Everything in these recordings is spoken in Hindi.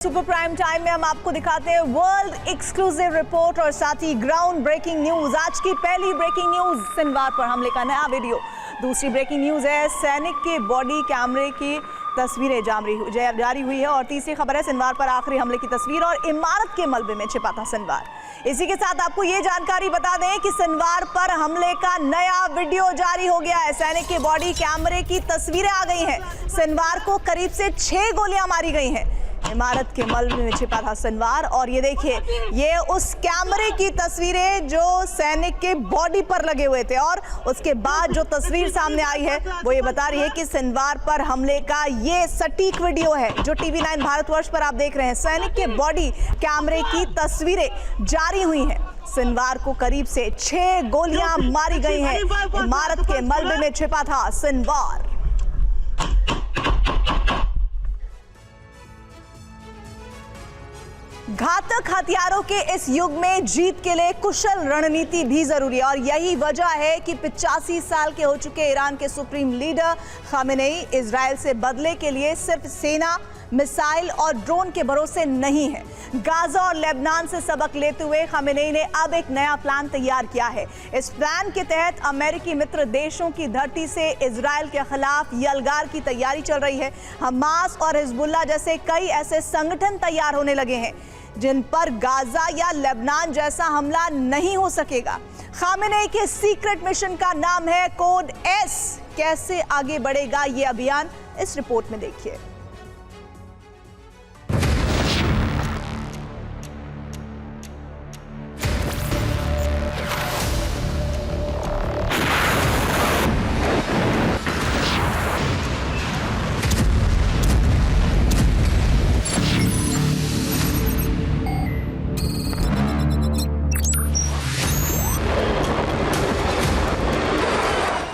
सुपर प्राइम टाइम में हम आपको दिखाते हैं वर्ल्ड एक्सक्लूसिव रिपोर्ट और साथ ही ग्राउंड ब्रेकिंग न्यूज। आज की पहली ब्रेकिंग न्यूज, सिनवार पर हमले का नया वीडियो। दूसरी ब्रेकिंग न्यूज है सैनिक के बॉडी कैमरे की तस्वीरें जारी हुई है। और तीसरी खबर है सिनवार पर आखिरी हमले की तस्वीर और इमारत के मलबे में छिपा था सिनवार। इसी के साथ आपको ये जानकारी बता दें कि सिनवार पर हमले का नया वीडियो जारी हो गया है। सैनिक के बॉडी कैमरे की तस्वीरें आ गई हैं। सिनवार को करीब से 6 गोलियां मारी गई हैं। इमारत के मलबे में छिपा था सिनवार। और ये देखिए, ये उस कैमरे की तस्वीरें जो सैनिक के बॉडी पर लगे हुए थे। और उसके बाद जो तस्वीर सामने आई है वो ये बता रही है कि सिनवार पर हमले का ये सटीक वीडियो है जो TV9 भारतवर्ष पर आप देख रहे हैं। सैनिक के बॉडी कैमरे की तस्वीरें जारी हुई हैं। सिनवार को करीब से 6 गोलियां मारी गई हैं। इमारत के मलबे में छिपा था सिनवार। घातक हथियारों के इस युग में जीत के लिए कुशल रणनीति भी जरूरी है। और यही वजह है कि 85 साल के हो चुके ईरान के सुप्रीम लीडर खामेनेई इजराइल से बदले के लिए सिर्फ सेना, मिसाइल और ड्रोन के भरोसे नहीं है। गाजा और लेबनान से सबक लेते हुए खामेनेई ने अब एक नया प्लान तैयार किया है। इस प्लान के तहत अमेरिकी मित्र देशों की धरती से इजराइल के खिलाफ यलगार की तैयारी चल रही है। हमास और हिजबुल्लाह जैसे कई ऐसे संगठन तैयार होने लगे हैं जिन पर गाजा या लेबनान जैसा हमला नहीं हो सकेगा। खामेनेई के सीक्रेट मिशन का नाम है कोड एस। कैसे आगे बढ़ेगा ये अभियान, इस रिपोर्ट में देखिए।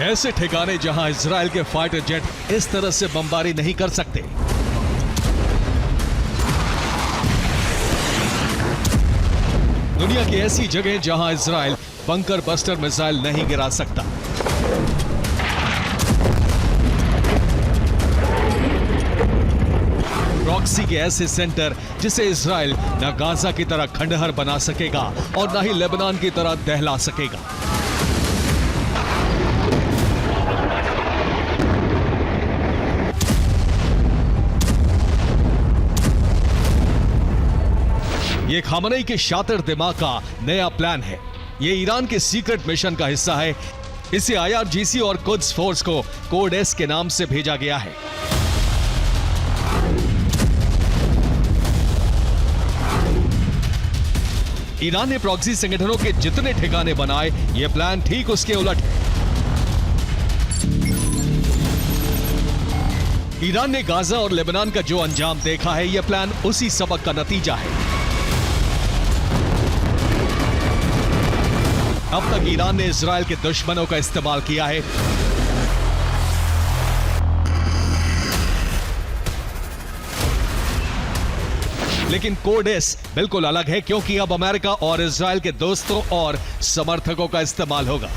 ऐसे ठिकाने जहां इजराइल के फाइटर जेट इस तरह से बमबारी नहीं कर सकते। दुनिया की ऐसी जगह जहां इजराइल बंकर बस्टर मिसाइल नहीं गिरा सकता। प्रॉक्सी के ऐसे सेंटर जिसे इजराइल न गाजा की तरह खंडहर बना सकेगा और न ही लेबनान की तरह दहला सकेगा। ये खामेनेई के शातिर दिमाग का नया प्लान है। ये ईरान के सीक्रेट मिशन का हिस्सा है। इसे IRGC और कुद्स फोर्स को कोड एस के नाम से भेजा गया है। ईरान ने प्रॉक्सी संगठनों के जितने ठिकाने बनाए, ये प्लान ठीक उसके उलट है। ईरान ने गाजा और लेबनान का जो अंजाम देखा है, यह प्लान उसी सबक का नतीजा है। अब तक ईरान ने इजराइल के दुश्मनों का इस्तेमाल किया है। लेकिन कोड एस बिल्कुल अलग है, क्योंकि अब अमेरिका और इजराइल के दोस्तों और समर्थकों का इस्तेमाल होगा।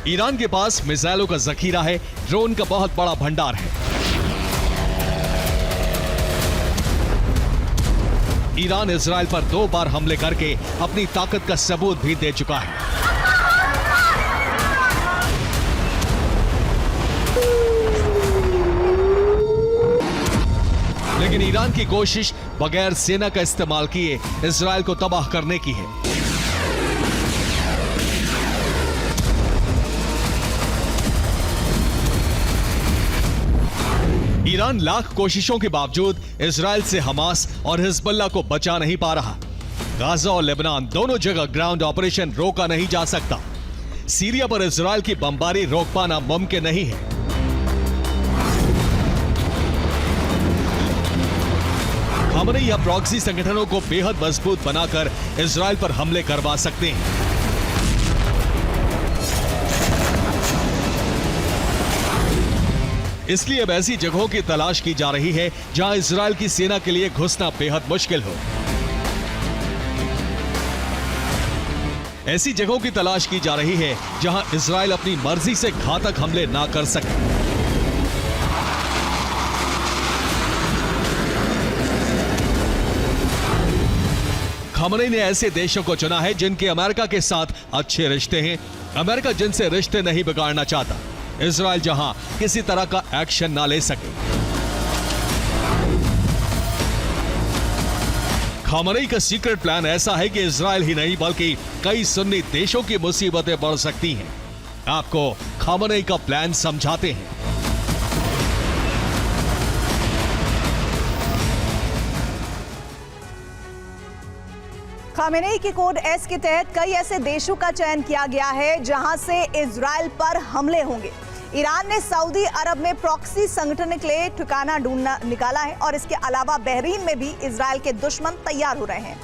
ईरान के पास मिसाइलों का जखीरा है, ड्रोन का बहुत बड़ा भंडार है। ईरान इजराइल पर 2 बार हमले करके अपनी ताकत का सबूत भी दे चुका है। लेकिन ईरान की कोशिश बगैर सेना का इस्तेमाल किए इजराइल को तबाह करने की है। ईरान लाख कोशिशों के बावजूद इजराइल से हमास और हिजबुल्लाह को बचा नहीं पा रहा। गाजा और लेबनान दोनों जगह ग्राउंड ऑपरेशन रोका नहीं जा सकता। सीरिया पर इजराइल की बमबारी रोक पाना मुमकिन नहीं है। खामेनेई या प्रॉक्सी संगठनों को बेहद मजबूत बनाकर इजराइल पर हमले करवा सकते हैं। इसलिए अब ऐसी जगहों की तलाश की जा रही है जहां इजराइल की सेना के लिए घुसना बेहद मुश्किल हो। ऐसी जगहों की तलाश की जा रही है जहां इजराइल अपनी मर्जी से घातक हमले ना कर सके। खमेनी ने ऐसे देशों को चुना है जिनके अमेरिका के साथ अच्छे रिश्ते हैं। अमेरिका जिनसे रिश्ते नहीं बिगाड़ना चाहता। इजराइल जहां किसी तरह का एक्शन ना ले सके। खमेनी का सीक्रेट प्लान ऐसा है कि इजराइल ही नहीं बल्कि कई सुन्नी देशों की मुसीबतें बढ़ सकती हैं। आपको खमेनी का प्लान समझाते हैं। खामेनेई के कोड एस के तहत कई ऐसे देशों का चयन किया गया है जहां से इजराइल पर हमले होंगे। ईरान ने सऊदी अरब में प्रॉक्सी संगठन के लिए ठिकाना ढूंढना निकाला है और इसके अलावा बहरीन में भी इजराइल के दुश्मन तैयार हो रहे हैं।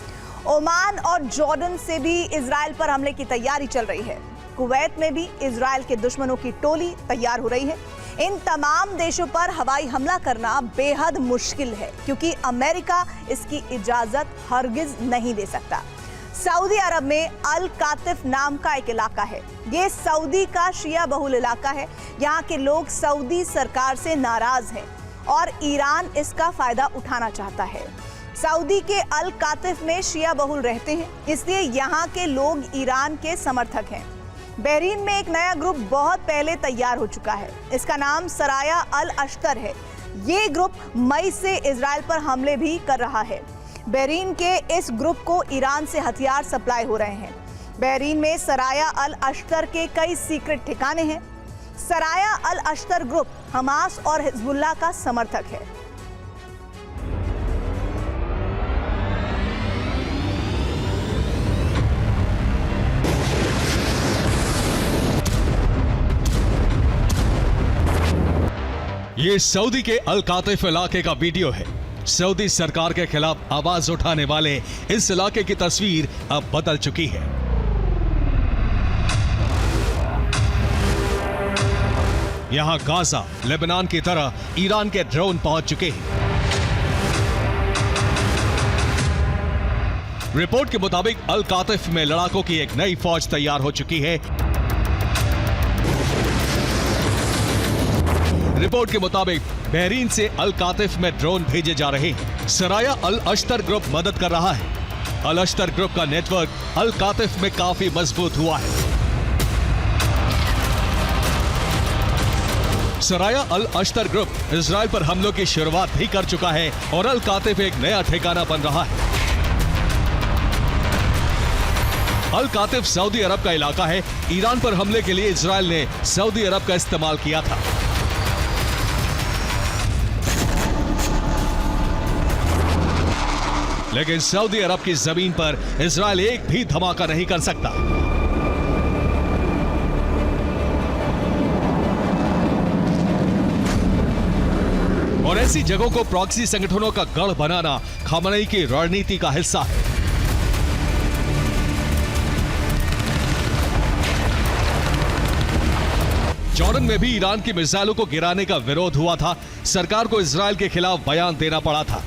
ओमान और जॉर्डन से भी इजराइल पर हमले की तैयारी चल रही है। कुवैत में भी इजराइल के दुश्मनों की टोली तैयार हो रही है। इन तमाम देशों पर हवाई हमला करना बेहद मुश्किल है क्योंकि अमेरिका इसकी इजाजत हरगिज नहीं दे सकता। सऊदी अरब में अल कातिफ नाम का एक इलाका है। ये सऊदी का शिया बहुल इलाका है। यहाँ के लोग सऊदी सरकार से नाराज हैं और ईरान इसका फायदा उठाना चाहता है। सऊदी के अल कातिफ में शिया बहुल रहते हैं, इसलिए यहाँ के लोग ईरान के समर्थक हैं। बहरीन में एक नया ग्रुप बहुत पहले तैयार हो चुका है। इसका नाम सराया अल अश्तर है। ये ग्रुप मई से इजराइल पर हमले भी कर रहा है। बहरीन के इस ग्रुप को ईरान से हथियार सप्लाई हो रहे हैं। बहरीन में सराया अल अश्तर के कई सीक्रेट ठिकाने हैं। सराया अल अश्तर ग्रुप हमास और हिजबुल्लाह का समर्थक है। ये सऊदी के अल कातिफ इलाके का वीडियो है। सऊदी सरकार के खिलाफ आवाज उठाने वाले इस इलाके की तस्वीर अब बदल चुकी है। यहां गाजा, लेबनान की तरह ईरान के ड्रोन पहुंच चुके हैं। रिपोर्ट के मुताबिक अल कातिफ में लड़ाकों की एक नई फौज तैयार हो चुकी है। रिपोर्ट के मुताबिक बहरीन से अल कातिफ में ड्रोन भेजे जा रहे हैं। सराया अल अश्तर ग्रुप मदद कर रहा है। अल अश्तर ग्रुप का नेटवर्क अल कातिफ में काफी मजबूत हुआ है। सराया अल अश्तर ग्रुप इजराइल पर हमलों की शुरुआत भी कर चुका है और अल कातिफ एक नया ठिकाना बन रहा है। अल कातिफ सऊदी अरब का इलाका है। ईरान पर हमले के लिए इजराइल ने सऊदी अरब का इस्तेमाल किया था। लेकिन सऊदी अरब की जमीन पर इजराइल एक भी धमाका नहीं कर सकता। और ऐसी जगहों को प्रॉक्सी संगठनों का गढ़ बनाना खमेनी की रणनीति का हिस्सा है। जॉर्डन में भी ईरान की मिसाइलों को गिराने का विरोध हुआ था। सरकार को इजराइल के खिलाफ बयान देना पड़ा था।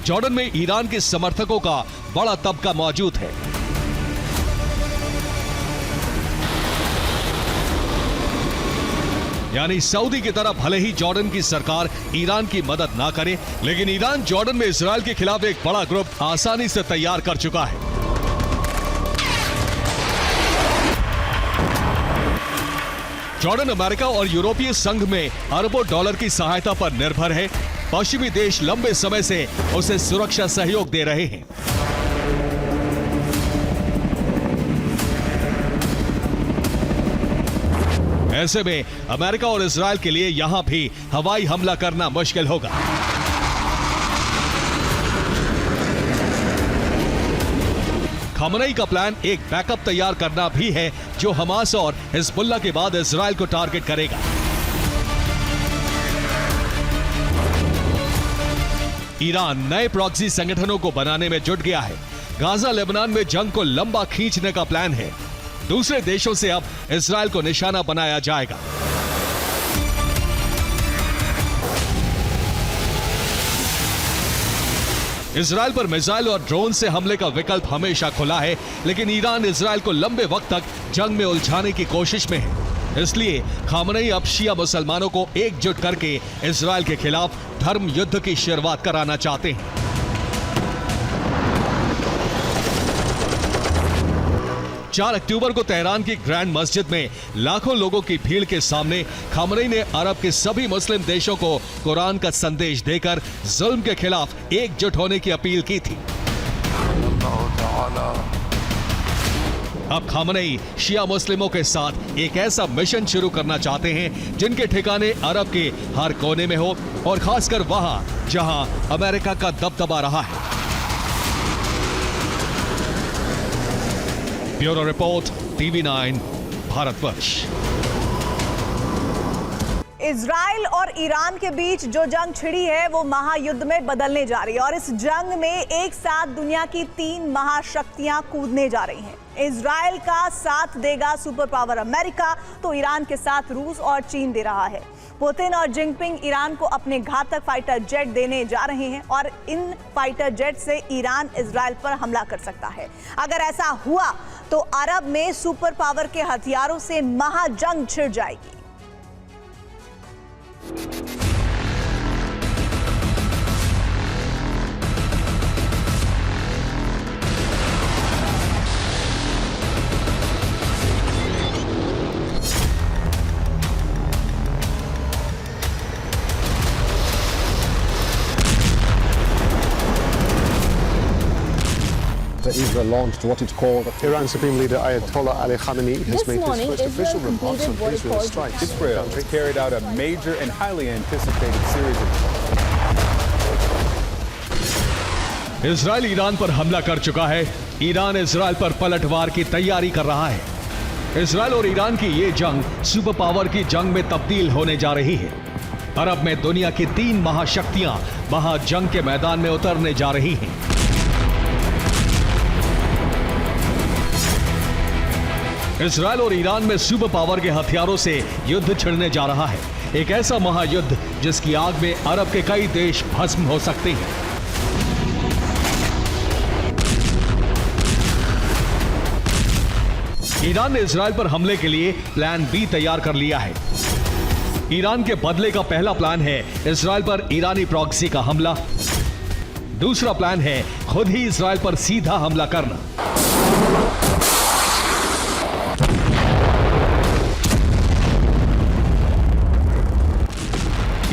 जॉर्डन में ईरान के समर्थकों का बड़ा तबका मौजूद है। यानी सऊदी की तरह भले ही जॉर्डन की सरकार ईरान की मदद ना करे, लेकिन ईरान जॉर्डन में इजराइल के खिलाफ एक बड़ा ग्रुप आसानी से तैयार कर चुका है। जॉर्डन अमेरिका और यूरोपीय संघ में अरबों डॉलर की सहायता पर निर्भर है। पश्चिमी देश लंबे समय से उसे सुरक्षा सहयोग दे रहे हैं। ऐसे में अमेरिका और इजराइल के लिए यहां भी हवाई हमला करना मुश्किल होगा। खमेनी का प्लान एक बैकअप तैयार करना भी है जो हमास और हिजबुल्लाह के बाद इजराइल को टारगेट करेगा। ईरान नए प्रॉक्सी संगठनों को बनाने में जुट गया है। गाजा लेबनान में जंग को लंबा खींचने का प्लान है। दूसरे देशों से अब इजराइल को निशाना बनाया जाएगा। इजराइल पर मिसाइल और ड्रोन से हमले का विकल्प हमेशा खुला है, लेकिन ईरान इजराइल को लंबे वक्त तक जंग में उलझाने की कोशिश में है। इसलिए खामनेई अब शिया मुसलमानों को एकजुट करके इजराइल के खिलाफ धर्म युद्ध की शुरुआत कराना चाहते हैं। 4 अक्टूबर को तेहरान की ग्रैंड मस्जिद में लाखों लोगों की भीड़ के सामने खामनेई ने अरब के सभी मुस्लिम देशों को कुरान का संदेश देकर जुल्म के खिलाफ एकजुट होने की अपील की थी। अब खामनेई शिया मुस्लिमों के साथ एक ऐसा मिशन शुरू करना चाहते हैं जिनके ठिकाने अरब के हर कोने में हो, और खासकर वहां जहां अमेरिका का दबदबा रहा है। Bureau report, TV9 Bharatvarsh. Israel और ईरान के बीच जो जंग छिड़ी है वो महायुद्ध में बदलने जा रही है, और इस जंग में एक साथ दुनिया की 3 महाशक्तियां कूदने जा रही हैं। इजराइल का साथ देगा सुपर पावर अमेरिका, तो ईरान के साथ रूस और चीन दे रहा है। पुतिन और जिनपिंग ईरान को अपने घातक फाइटर जेट देने जा रहे हैं, और इन फाइटर जेट से ईरान इजराइल पर हमला कर सकता है। अगर ऐसा हुआ तो अरब में सुपर पावर के हथियारों से महाजंग छिड़ जाएगी। Israel launched what it's called. Iran Supreme Leader Ayatollah Ali Khamenei has This made morning, his first official Israel remarks on completed what it Israel's called strikes. Israel carried out a major and highly anticipated series of Israel Iran पर हमला कर चुका है। ईरान इजराइल पर पलटवार की तैयारी कर रहा है। इजराइल और ईरान की ये जंग सुपर पावर की जंग में तब्दील होने जा रही है। अरब में दुनिया की 3 महाशक्तियां महाजंग के मैदान में उतरने जा रही हैं। इजराइल और ईरान में सुपर पावर के हथियारों से युद्ध छिड़ने जा रहा है। एक ऐसा महायुद्ध जिसकी आग में अरब के कई देश भस्म हो सकते हैं। ईरान ने इजराइल पर हमले के लिए प्लान बी तैयार कर लिया है। ईरान के बदले का पहला प्लान है इजराइल पर ईरानी प्रॉक्सी का हमला। दूसरा प्लान है खुद ही इजराइल पर सीधा हमला करना।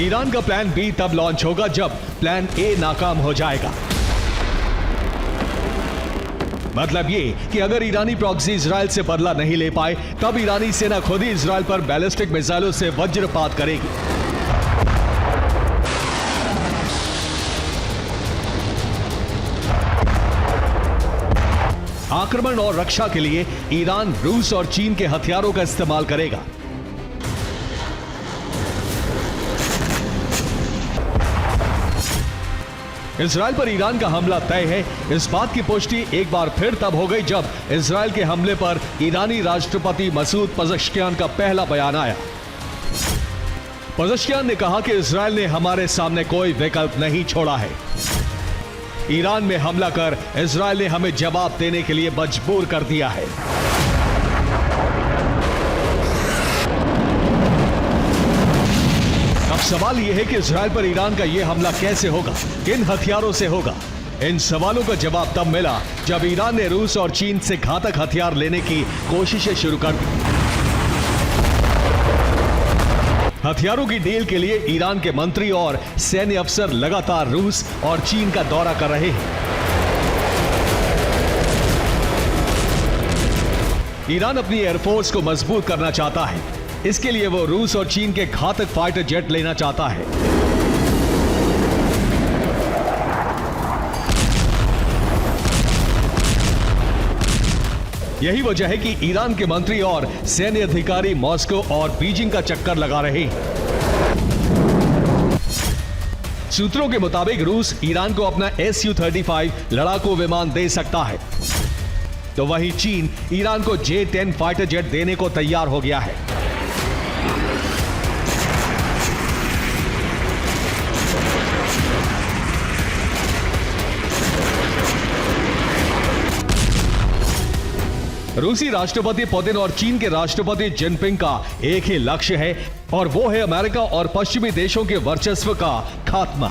ईरान का प्लान बी तब लॉन्च होगा जब प्लान ए नाकाम हो जाएगा। मतलब ये कि अगर ईरानी प्रॉक्सी इजराइल से बदला नहीं ले पाए, तब ईरानी सेना खुद ही इजराइल पर बैलिस्टिक मिसाइलों से वज्रपात करेगी। आक्रमण और रक्षा के लिए ईरान रूस और चीन के हथियारों का इस्तेमाल करेगा। इजराइल पर ईरान का हमला तय है। इस बात की पुष्टि एक बार फिर तब हो गई जब इजराइल के हमले पर ईरानी राष्ट्रपति मसूद पज़ेश्कियान का पहला बयान आया। पज़ेश्कियान ने कहा कि इजराइल ने हमारे सामने कोई विकल्प नहीं छोड़ा है। ईरान में हमला कर इजराइल ने हमें जवाब देने के लिए मजबूर कर दिया है। अब सवाल यह है कि इजराइल पर ईरान का यह हमला कैसे होगा, किन हथियारों से होगा। इन सवालों का जवाब तब मिला जब ईरान ने रूस और चीन से घातक हथियार लेने की कोशिशें शुरू कर दी। हथियारों की डील के लिए ईरान के मंत्री और सैन्य अफसर लगातार रूस और चीन का दौरा कर रहे हैं। ईरान अपनी एयरफोर्स को मजबूत करना चाहता है। इसके लिए वो रूस और चीन के घातक फाइटर जेट लेना चाहता है। यही वजह है कि ईरान के मंत्री और सैन्य अधिकारी मॉस्को और बीजिंग का चक्कर लगा रहे हैं। सूत्रों के मुताबिक रूस ईरान को अपना Su-35 लड़ाकू विमान दे सकता है, तो वहीं चीन ईरान को J-10 फाइटर जेट देने को तैयार हो गया है। रूसी राष्ट्रपति पुतिन और चीन के राष्ट्रपति जिनपिंग का एक ही लक्ष्य है और वो है अमेरिका और पश्चिमी देशों के वर्चस्व का खात्मा।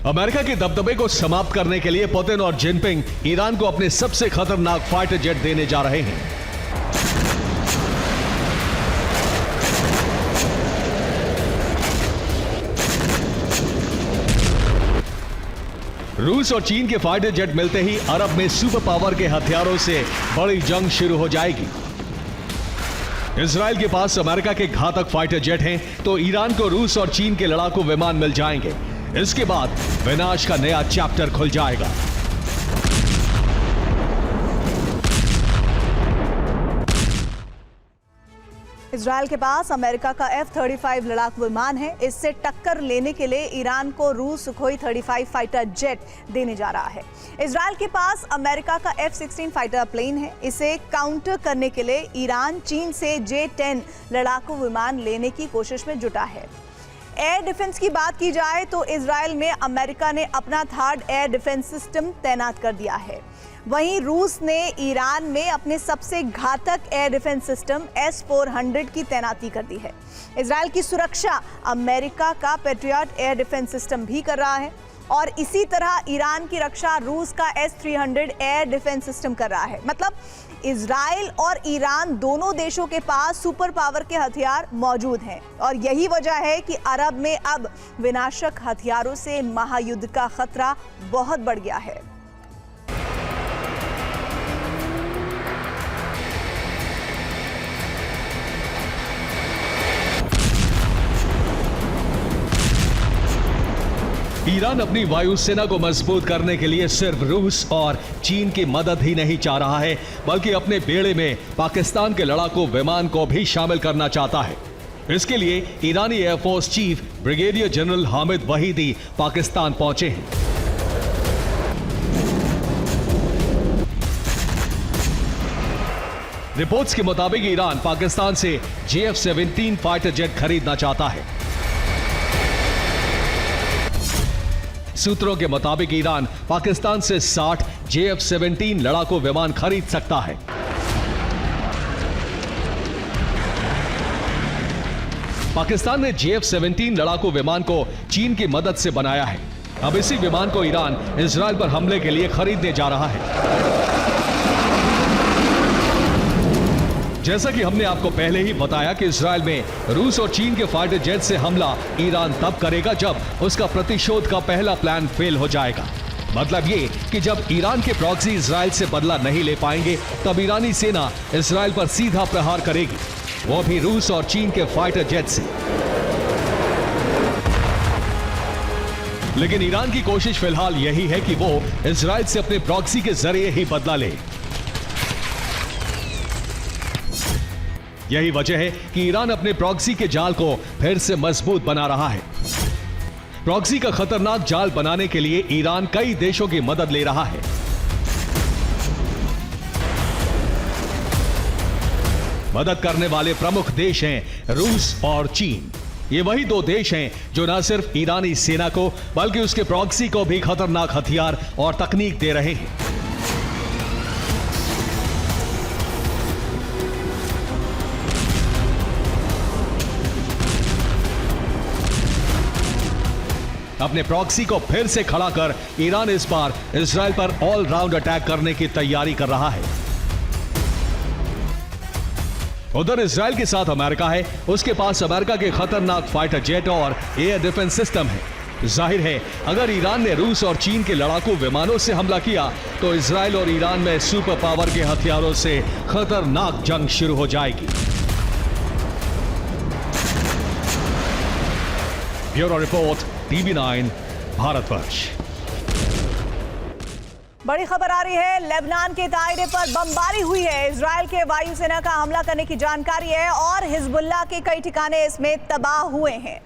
अमेरिका के दबदबे को समाप्त करने के लिए पुतिन और जिनपिंग ईरान को अपने सबसे खतरनाक फाइटर जेट देने जा रहे हैं। रूस और चीन के फाइटर जेट मिलते ही अरब में सुपर पावर के हथियारों से बड़ी जंग शुरू हो जाएगी। इजराइल के पास अमेरिका के घातक फाइटर जेट हैं, तो ईरान को रूस और चीन के लड़ाकू विमान मिल जाएंगे। इसके बाद विनाश का नया चैप्टर खुल जाएगा। इजराइल के पास अमेरिका का F-35 लड़ाकू विमान है। इससे टक्कर लेने के लिए ईरान को रूस सुखोई 35 फाइटर जेट देने जा रहा है। इजराइल के पास अमेरिका का F-16 फाइटर प्लेन है। इसे काउंटर करने के लिए ईरान चीन से J-10 लड़ाकू विमान लेने की कोशिश में जुटा है। एयर डिफेंस की बात की जाए तो इजराइल में अमेरिका ने अपना थर्ड एयर डिफेंस सिस्टम तैनात कर दिया है। वहीं रूस ने ईरान में अपने सबसे घातक एयर डिफेंस सिस्टम S-400 की तैनाती कर दी है। इजराइल की सुरक्षा अमेरिका का पैट्रियट एयर डिफेंस सिस्टम भी कर रहा है और इसी तरह ईरान की रक्षा रूस का S-300 एयर डिफेंस सिस्टम कर रहा है। मतलब इजराइल और ईरान दोनों देशों के पास सुपर पावर के हथियार मौजूद हैं और यही वजह है कि अरब में अब विनाशक हथियारों से महायुद्ध का खतरा बहुत बढ़ गया है। ईरान अपनी वायुसेना को मजबूत करने के लिए सिर्फ रूस और चीन की मदद ही नहीं चाह रहा है, बल्कि अपने बेड़े में पाकिस्तान के लड़ाकू विमान को भी शामिल करना चाहता है। इसके लिए ईरानी air force chief brigadier general Hamid Vahidi Pakistan पहुंचे हैं। रिपोर्ट्स के मुताबिक ईरान पाकिस्तान से JF-17 फाइटर जेट खरीदना चाहता है। सूत्रों के मुताबिक ईरान पाकिस्तान से 60 JF-17 लड़ाकू विमान खरीद सकता है। पाकिस्तान ने JF-17 लड़ाकू विमान को चीन की मदद से बनाया है। अब इसी विमान को ईरान इजराइल पर हमले के लिए खरीदने जा रहा है। जैसा कि हमने आपको पहले ही बताया कि इजराइल में रूस और चीन के फाइटर जेट से हमला ईरान तब करेगा जब उसका प्रतिशोध का पहला प्लान फेल हो जाएगा। मतलब ये कि जब ईरान के प्रॉक्सी इजराइल से बदला नहीं ले पाएंगे, तब ईरानी सेना इजराइल पर सीधा प्रहार करेगी, वो भी रूस और चीन के फाइटर जेट से। लेकिन ईरान की कोशिश फिलहाल यही है कि वो इजराइल से अपने प्रॉक्सी के जरिए ही बदला ले। यही वजह है कि ईरान अपने प्रॉक्सी के जाल को फिर से मजबूत बना रहा है। प्रॉक्सी का खतरनाक जाल बनाने के लिए ईरान कई देशों की मदद ले रहा है। मदद करने वाले प्रमुख देश हैं रूस और चीन। ये वही दो देश हैं जो न सिर्फ ईरानी सेना को बल्कि उसके प्रॉक्सी को भी खतरनाक हथियार और तकनीक दे रहे हैं। अपने प्रॉक्सी को फिर से खड़ा कर ईरान इस बार इजराइल पर ऑल राउंड अटैक करने की तैयारी कर रहा है। उधर इजराइल के साथ अमेरिका है, उसके पास अमेरिका के खतरनाक फाइटर जेट और एयर डिफेंस सिस्टम है। जाहिर है अगर ईरान ने रूस और चीन के लड़ाकू विमानों से हमला किया तो इजराइल और ईरान में सुपर पावर के हथियारों से खतरनाक जंग शुरू हो जाएगी। Bureau report TV9 Bharatvarsh. बड़ी खबर आ रही है, लेबनान के दायरे पर बमबारी हुई है। इजराइल के वायुसेना का हमला करने की जानकारी है और हिजबुल्लाह के कई ठिकाने इसमें तबाह हुए हैं।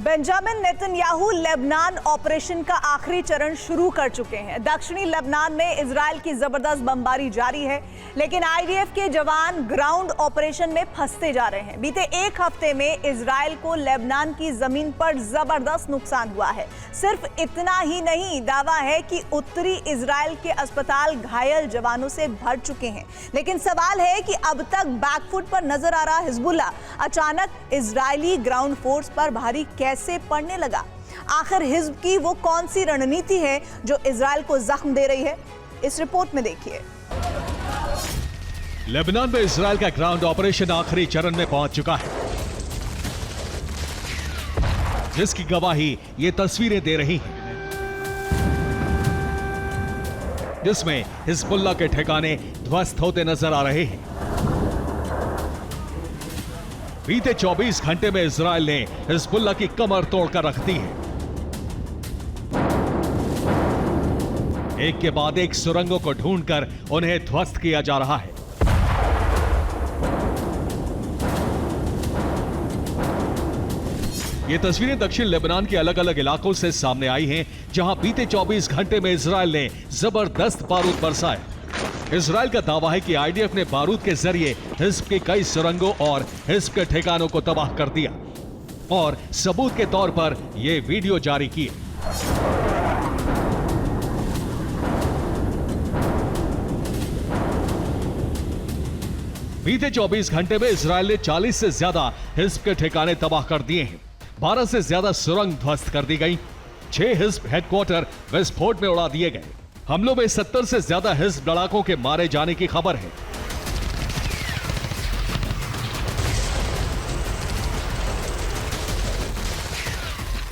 बेंजामिन नेतन्याहू लेबनान ऑपरेशन का आखिरी चरण शुरू कर चुके हैं। दक्षिणी लेबनान में इजराइल की जबरदस्त बमबारी जारी है, लेकिन आईडीएफ के जवान ग्राउंड ऑपरेशन में फंसते जा रहे हैं। बीते एक हफ्ते में इजराइल को लेबनान की जमीन पर जबरदस्त नुकसान हुआ है। सिर्फ इतना ही नहीं, दावा है कि उत्तरी इजराइल के अस्पताल घायल जवानों से भर चुके हैं। लेकिन सवाल है कि अब तक बैकफुट पर नजर आ रहा हिजबुल्लाह अचानक इजरायली ग्राउंड फोर्स पर भारी कैसे पड़ने लगा। आखिर हिज्ब की वो कौन सी रणनीति है जो इजराइल को जख्म दे रही है, इस रिपोर्ट में देखिए। लेबनान में इजराइल का ग्राउंड ऑपरेशन आखिरी चरण में पहुंच चुका है, जिसकी गवाही ये तस्वीरें दे रही हैं, जिसमें हिजबुल्लाह के ठिकाने ध्वस्त होते नजर आ रहे हैं। बीते 24 घंटे में इजराइल ने हिजबुल्लाह की कमर तोड़कर रख दी है। एक के बाद एक सुरंगों को ढूंढकर उन्हें ध्वस्त किया जा रहा है। ये तस्वीरें दक्षिण लेबनान के अलग अलग इलाकों से सामने आई हैं, जहां बीते 24 घंटे में इजराइल ने जबरदस्त बारूद बरसाए। इजराइल का दावा है कि आईडीएफ ने बारूद के जरिए हिज्ब के कई सुरंगों और हिज्ब के ठिकानों को तबाह कर दिया और सबूत के तौर पर यह वीडियो जारी किए। बीते 24 घंटे में इजराइल ने 40 से ज्यादा हिज्ब के ठिकाने तबाह कर दिए हैं। 12 से ज्यादा सुरंग ध्वस्त कर दी गई। 6 हिज्ब हेडक्वार्टर विस्फोट में उड़ा दिए गए। हमलों में 70 से ज्यादा हिज्ब लड़ाकों के मारे जाने की खबर है।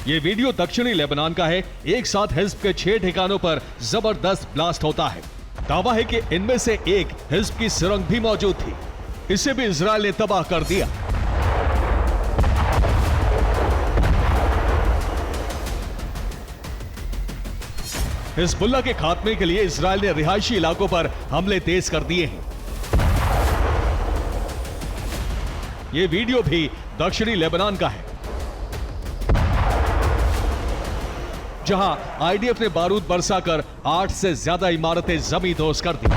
यह वीडियो दक्षिणी लेबनान का है। एक साथ हिज्ब के 6 ठिकानों पर जबरदस्त ब्लास्ट होता है। दावा है कि इनमें से एक हिज्ब की सुरंग भी मौजूद थी। इसे भी इजराइल ने तबाह कर दिया। हिजबुल्लाह के खात्मे के लिए इजराइल ने रिहायशी इलाकों पर हमले तेज कर दिए हैं। यह वीडियो भी दक्षिणी लेबनान का है, जहां आईडीएफ ने बारूद बरसाकर 8 से ज्यादा इमारतें जमींदोज कर दी।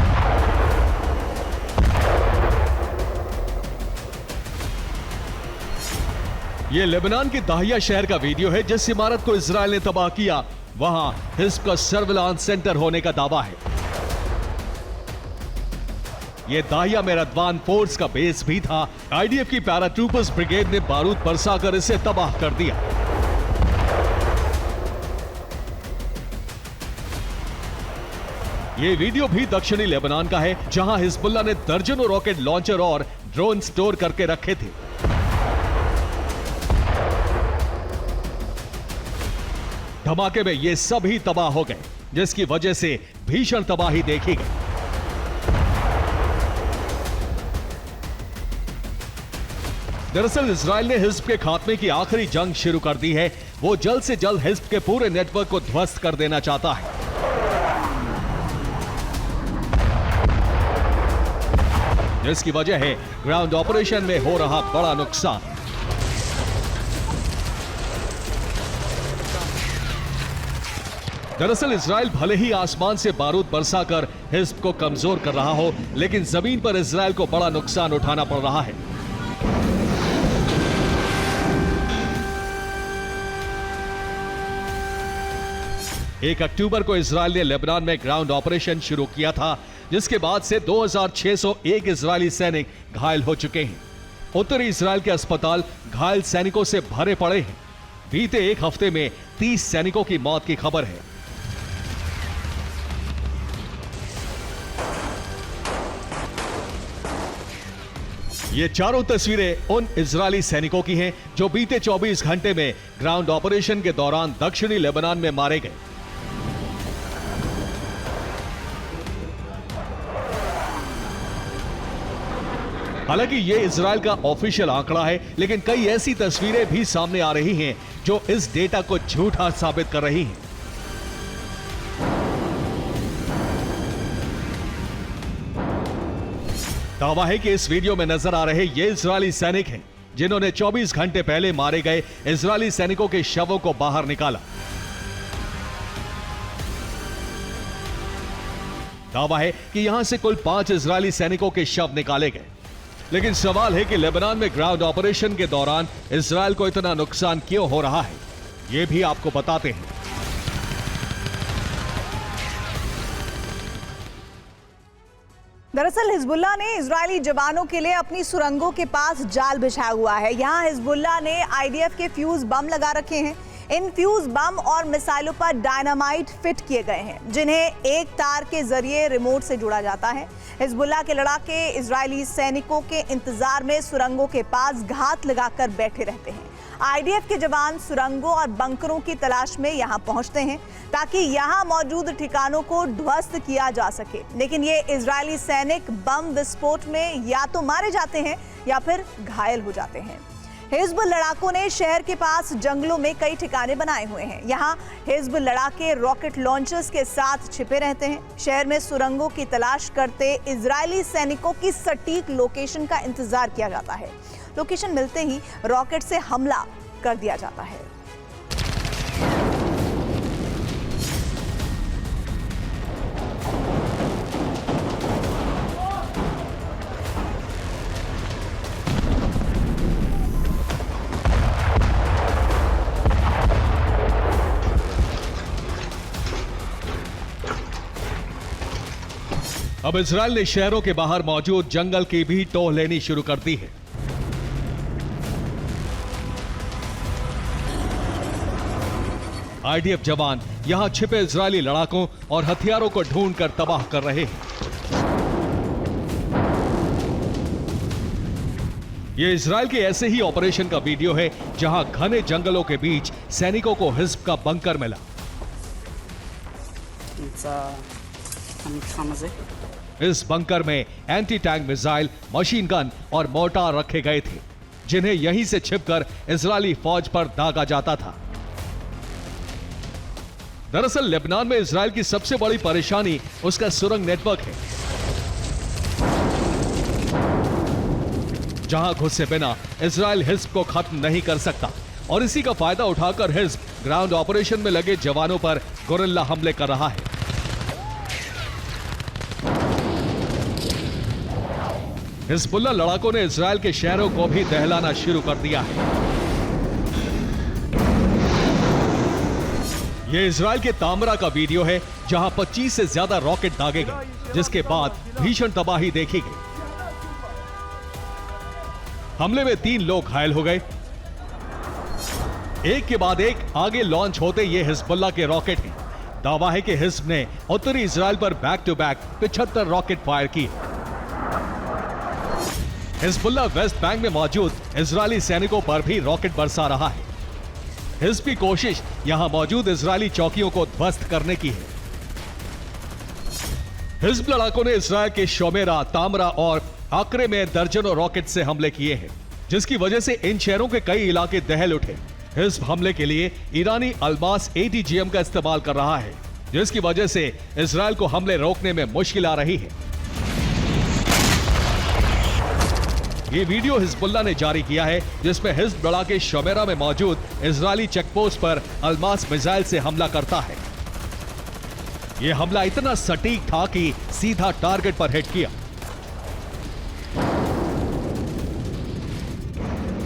यह लेबनान के दाहिया शहर का वीडियो है। जिस इमारत को इजराइल ने तबाह किया, वहां हिज्ब का सर्विलांस सेंटर होने का दावा है। यह दाहिया में रदवान फोर्स का बेस भी था। आईडीएफ की पैराट्रूपर्स ब्रिगेड ने बारूद बरसाकर इसे तबाह कर दिया। यह वीडियो भी दक्षिणी लेबनान का है, जहां हिजबुल्लाह ने दर्जनों रॉकेट लॉन्चर और ड्रोन स्टोर करके रखे थे। धमाके में ये सभी तबाह हो गए, जिसकी वजह से भीषण तबाही देखी गई। दरअसल इजराइल ने हिज्ब के खात्मे की आखिरी जंग शुरू कर दी है। वो जल्द से जल्द हिज्ब के पूरे नेटवर्क को ध्वस्त कर देना चाहता है। जिसकी वजह है ग्राउंड ऑपरेशन में हो रहा बड़ा नुकसान। दरअसल इजराइल भले ही आसमान से बारूद बरसाकर हिज्ब को कमजोर कर रहा हो, लेकिन जमीन पर इजराइल को बड़ा नुकसान उठाना पड़ रहा है। 1 अक्टूबर को इजराइल ने लेबनान में ग्राउंड ऑपरेशन शुरू किया था, जिसके बाद से 2601 इजरायली सैनिक घायल हो चुके हैं। उत्तरी इजराइल के अस्पताल घायल सैनिकों से भरे पड़े हैं। बीते एक हफ्ते में 30 सैनिकों की मौत की खबर है। ये चारों तस्वीरें उन इजरायली सैनिकों की हैं जो बीते 24 घंटे में ग्राउंड ऑपरेशन के दौरान दक्षिणी लेबनान में मारे गए। हालांकि ये इजराइल का ऑफिशियल आंकड़ा है, लेकिन कई ऐसी तस्वीरें भी सामने आ रही हैं जो इस डेटा को झूठा साबित कर रही हैं। दावा है कि इस वीडियो में नजर आ रहे ये इजरायली सैनिक हैं जिन्होंने 24 घंटे पहले मारे गए इजरायली सैनिकों के शवों को बाहर निकाला। दावा है कि यहां से कुल 5 इजरायली सैनिकों के शव निकाले गए। लेकिन सवाल है कि लेबनान में ग्राउंड ऑपरेशन के दौरान इजरायल को इतना नुकसान क्यों हो रहा है, यह भी आपको बताते हैं। दरअसल हिजबुल्लाह ने इजरायली जवानों के लिए अपनी सुरंगों के पास जाल बिछाया हुआ है। यहां हिजबुल्लाह ने आईडीएफ के फ्यूज बम लगा रखे हैं। इन फ्यूज बम और मिसाइलों पर डायनामाइट फिट किए गए हैं, जिन्हें एक तार के जरिए रिमोट से जोड़ा जाता है। हिजबुल्लाह के लड़ाके इजरायली सैनिकों के इंतजार में सुरंगों के पास घात लगाकर बैठे रहते हैं। आईडीएफ के जवान सुरंगों और बंकरों की तलाश में यहां पहुंचते हैं ताकि यहां मौजूद ठिकानों को ध्वस्त किया जा सके। लेकिन ये इजरायली सैनिक बम विस्फोट में या तो मारे जाते हैं या फिर घायल हो जाते हैं। हिजब लड़ाकों ने शहर के पास जंगलों में कई ठिकाने बनाए हुए हैं। यहाँ हिजब लड़ाके रॉकेट लॉन्चर्स के साथ छिपे रहते हैं। शहर में सुरंगों की तलाश करते इजरायली सैनिकों की सटीक लोकेशन का इंतजार किया जाता है। लोकेशन मिलते ही रॉकेट से हमला कर दिया जाता है। अब इजरायल ने शहरों के बाहर मौजूद जंगल की भी टोह लेनी शुरू कर दी है। आईडीएफ जवान यहां छिपे इजरायली लड़ाकों और हथियारों को ढूंढकर तबाह कर रहे हैं। यह इजरायल के ऐसे ही ऑपरेशन का वीडियो है जहां घने जंगलों के बीच सैनिकों को हिजब का बंकर मिला। इस बंकर में anti tank missile, machine gun और मोर्टार रखे गए थे, जिन्हें यहीं से छिपकर इजरायली फौज पर दागा जाता था। दरअसल लेबनान में इजरायल की सबसे बड़ी परेशानी उसका सुरंग नेटवर्क है, जहां घुसे बिना इजरायल हिजब को खत्म नहीं कर सकता और इसी का फायदा उठाकर हिजब ग्राउंड ऑपरेशन में लगे जवानों पर गोरिल्ला हमले कर रहा है। हिजबुल्लाह लड़ाकों ने इजरायल के शहरों को भी दहलाना शुरू कर दिया है। यह इजरायल के तामरा का वीडियो है, जहां 25 से ज्यादा रॉकेट दागे गए, जिसके बाद भीषण तबाही देखी गई। हमले में 3 लोग घायल हो गए। एक के बाद एक आगे लॉन्च होते ये हिजबुल्लाह के रॉकेट हैं। दावा है कि हिजब ने उत्तरी इजरायल पर back to back 75 rocket fire किए। हिजबुल्लाह वेस्ट बैंक में मौजूद इजरायली सैनिकों पर भी रॉकेट बरसा रहा है। हिजब की कोशिश यहां मौजूद इजरायली चौकियों को ध्वस्त करने की है। हिजब लड़ाकों ने इजरायल के शोमेरा, तामरा और आकरे में दर्जनों रॉकेट से हमले किए हैं, जिसकी वजह से इन शहरों के कई इलाके दहल उठे। हिजब हमले के लिए ईरानी अल्मास ATGM का इस्तेमाल कर रहा है, जिसकी वजह से इजरायल को हमले रोकने में मुश्किल आ रही है। ये वीडियो हिजबुल्लाह ने जारी किया है, जिसमें हिजब लड़ाके शोमेरा में मौजूद इजरायली चेकपोस्ट पर अल्मास मिसाइल से हमला करता है। यह हमला इतना सटीक था कि सीधा टारगेट पर हिट किया,